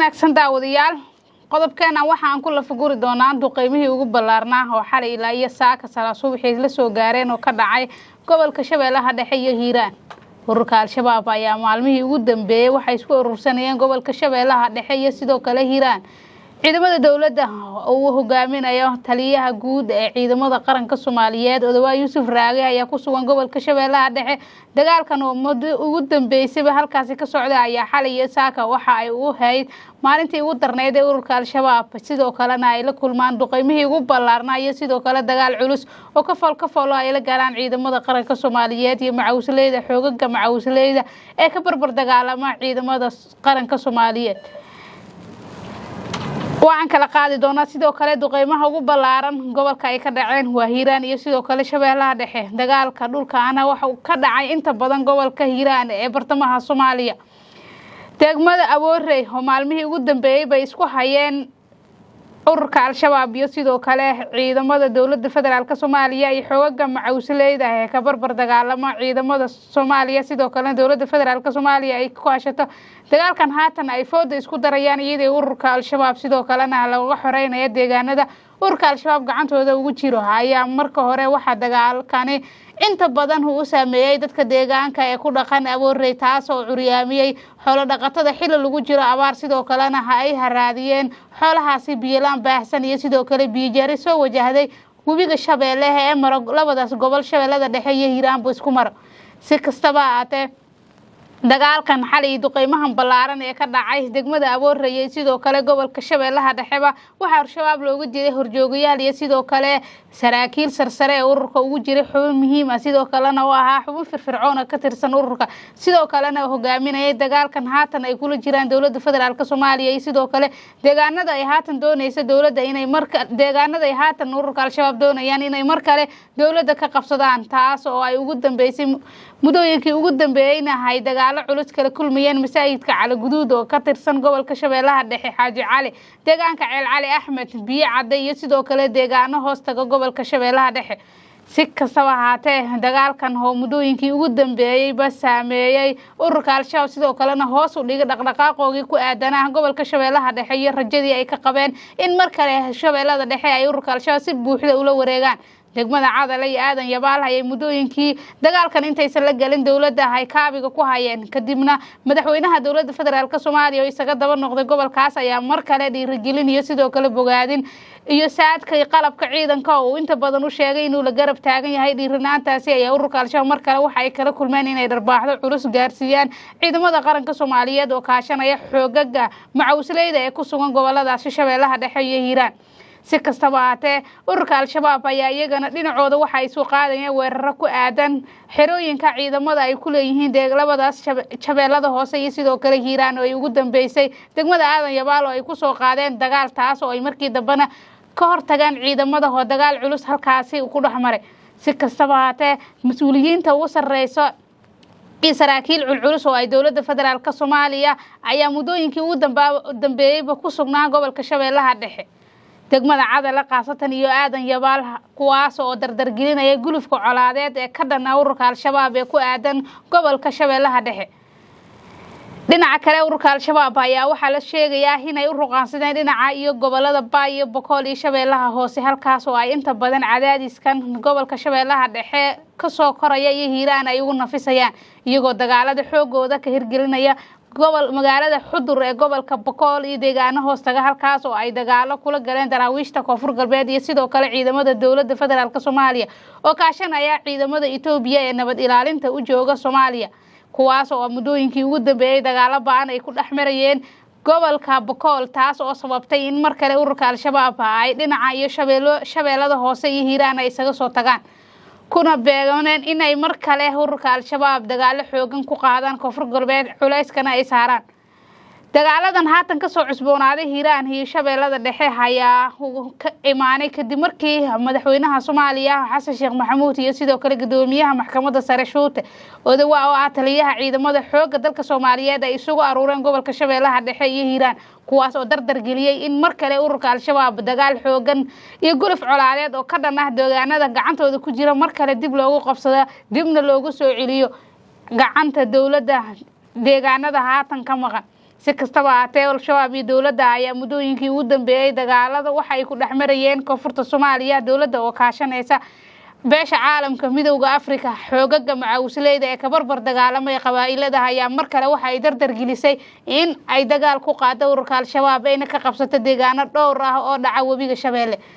wanaagsan daawadayaal qodobkeena waxaan ku la faguri doonaa duqeymihii ugu ballaarnaa oo xalay ilaa iyo saaka sala subaxii la soo gaareen oo ka dhacay gobolka Shabeellaha Dhexe iyo Hiiraan. Ururka Al-Shabaab ayaa maalmihii ugu dambeeyay waxay isku urursanayeen gobolka Shabeellaha Dhexe iyo sidoo kale Hiiraan. ciidamada dawladda oo hogaaminayo taliyaha guud ee ciidamada qaranka Soomaaliyeed Odawa Yuusuf Raage ayaa ku sugan gobolka Shabeellaha Dhexe. dagaalkan oo muddo ugu dambeysay halkaasi ka socday ayaa xalay iyo saaka waxa ay u hayd maalintii ugu darneyd ee ururka Al-Shabaab sidoo kalena ay la kulmaan duqeymihii ugu ballaarnaa iyo sidoo kale dagaal culus oo ka foolo ay la galaan ciidamada qaranka Soomaaliyeed iyo macawisleyda xoogagga macawisleyda ee ka barbar dagaalama ciidamada qaranka Soomaaliyeed. waxaan kala qaadi doonaa sidoo kale duqeymaha ugu ballaaran gobolka ay ka dhaceen waa Hiiraan iyo sidoo kale Shabeellaha Dhexe. dagaalka dhulkaana waxa uu ka dhacay inta badan gobolka Hiiraan ee bartamaha Soomaaliya. degmada Aboorey oo maalmihii ugu dambeeyay bay isku hayeen ururka Al-Shabaab iyo sidoo kale ciidamada dawladda federaalka Soomaaliya iyo xoogagga macawisleyda ee ka barbar dagaalama ciidamada Soomaaliya sidoo kale dawladda federaalka Soomaaliya ay ku hashato dagaalkan haatan ay fooda isku darayaan iyadoo ururka Al-Shabaab sidoo kalena laga xoreynayo deegaanada ururka Al-Shabaab gacantooda ugu jiro ayaa marka hore waxa dagaalkani inta badan uu saameeyay dadka deegaanka ee ku dhaqan Aboorey taas oo curyaamiyay xoolo dhaqatada xilli lagu jiro abaar sidoo kalena ay haraadiyeen xoolahaasi biilaan baahsan iyo sidoo kale biyo soo wajahday webiga Shabeelle ee maro labadaas gobol Shabeellada Dhexe iyo Hiiraan isku maro. si kastaba ahaatee dagaalkan xalay duqeymahan ballaaran ee ka dhacay degmada Aboorey sidoo kale gobolka Shabeellaha Dhexe waxa Al-Shabaab loogu jiray horjoogayaal iyo sidoo kale saraakiil sarsare ee ururka ugu jiray xubin muhiim ah sidoo kalena waa xubin firfircoon ka tirsan ururka sidoo kalena hogaaminaya dagaalkan haatan ay kula jiraan dawladda federaalka Soomaaliya iyo sidoo kale deegaanada ay haatan doonayso dawladda inay marka deegaanada ay haatan ururka Al-Shabaab doonayaan inay markale dawladda ka qabsadaan taas oo ay ugu dambeysay mudooyinkii ugu dambeeyayna hay dagaalo culus kala kulmayeen masaajidka Cali Guduud oo ka tirsan gobolka Shabeellaha Dhexe Xaaji Cali deegaanka Ceel Cali Axmed biyo cadde iyo sidoo kale deegaano hoostaga gobolka Shabeellaha Dhexe. si kastaba ahaatee dagaalkan oo mudooyinkii ugu dambeeyay ba saameeyay ururka Al-Shabaab sidoo kalena hoos u dhigay dhaqdhaqaaqoodii ku aadanaa gobolka Shabeellaha Dhexe iyo rajadii ay ka qabeen in markale Shabeellada Dhexe ay ururka Al-Shabaab si buuxda ula wareegaan. degmada Cadale iyo Aadan Yabaal ayay mudooyinkii dagaalkan intaysan la galin dawladda ay kaabiga ku hayeen kadibna madaxweynaha dawladda federaalka Soomaaliya oo isaga daba noqday gobolkaas ayaa mar kale dhiirigelin iyo sidoo kale bogaadin iyo saadka iyo qalabka ciidanka oo inta badan u sheegay inuu la garab taagan yahay dhiirinaantaasi ayaa ururka Al-Shabaab mar kale waxa ay kala kulmeen inay dharbaaxdo culus gaarsiiyaan ciidamada qaranka Soomaaliyeed oo kaashanaya xoogagga macawisleyda ee ku sugan goboladaas Shabeellaha Dhexe iyo Hiiraan. si kastaba ahaatee ururka Al-Shabaab ayaa iyagana dhinacooda waxa ay soo qaadayeen weeraro ku aadan xerooyinka ciidamada ay ku leeyihiin labadaas Shabeellada Hoose iyo sidoo kale Hiiraan oo ay ugu dambeysay degmada Aadan Yabaal oo ay ku soo qaadeen dagaal taas oo ay markii dambana ka hortagaan ciidamada oo dagaal culus halkaasi ku dhaxmaray. si kastaba ahaatee mas'uuliyiinta ugu sareyso saraakiil culculus oo ay dawladda federaalka Soomaaliya ayaa mudooyinkii ugu dambeeyay ku sugnaa gobolka Shabeellaha Dhexe degmada Cadale qaasatan iyo Aadan Yabaal kuwaas oo dardargelinaya gulufka colaadeed ee ka dhan ururka Al-Shabaab ee ku aadan gobolka Shabeellaha Dhexe. dhinaca kale ururka Al-Shabaab ayaa waxa la sheegayaa inay u ruqaansadeen dhinaca iyo gobolada Baay iyo Boqol iyo Shabeellaha Hoose halkaas oo ay inta badan cadaadiskan gobolka Shabeellaha Dhexe ka soo koraya iyo Hiiraan ay ugu nafisayaan iyagoo dagaalada xoogooda ka hirgelinaya magaalada Xudur ee gobolka Boqol iyo deegaano hoostaga halkaas oo ay dagaalo kula galeen daraawiishta Koonfur Galbeed iyo sidoo kale ciidamada dawladda federaalka Soomaaliya oo kaashanaya ciidamada Itoobiya ee nabad ilaalinta u jooga Soomaaliya kuwaas oo mudooyinkii ugu dambeeyay dagaalo baan ay ku dhaxmarayeen gobolka Boqol taas oo sababtay in mar kale ururka Al-Shabaab ay dhinaca iyo Shabeellada Hoose iyo Hiiraan ay isaga soo tagaan kuna beeganeen inay mar kale ururka Al-Shabaab dagaalo xoogan ku qaadaan Koonfur Galbeed culayskana ay saaraan. dagaaladan haatan ka soo cusboonaaday Hiiraan iyo Shabeellada Dhexe ayaa ka imaanay kadib markii madaxweynaha Soomaaliya Xasan Sheekh Maxamuud iyo sidoo kale gudoomiyaha maxkamadda sare Shuute Odawa oo taliyaha ciidamada xoogga dalka Soomaaliyeed ay isugu aruureen gobolka Shabeellaha Dhexe iyo Hiiraan kuwaas oo dardargeliyay in mar kale ururka Al-Shabaab dagaal xoogan iyo guluf colaadeed oo ka dhan ah deegaanada gacantooda ku jira mar kale dib loogu qabsado dibna loogu soo celiyo gacanta dawladda deegaanada haatan ka maqan. si kastaba ha ahaatee al-shabaab iyo dowladda ayaa muddooyinkii ugu dambeeyay dagaalada waxa ay ku dhex marayeen koonfurta Soomaaliya dowladda oo kaashanaysa beesha caalamka midowga Afrika xoogaga macawisleyda ee ka barbar dagaalamay qabaa'ilada ayaa mar kale waxa ay dardar gelisay in ay dagaal ku qaado ururka al-shabaab ayna ka qabsato deegaano dhowr ah oo dhaca webiga Shabeelle.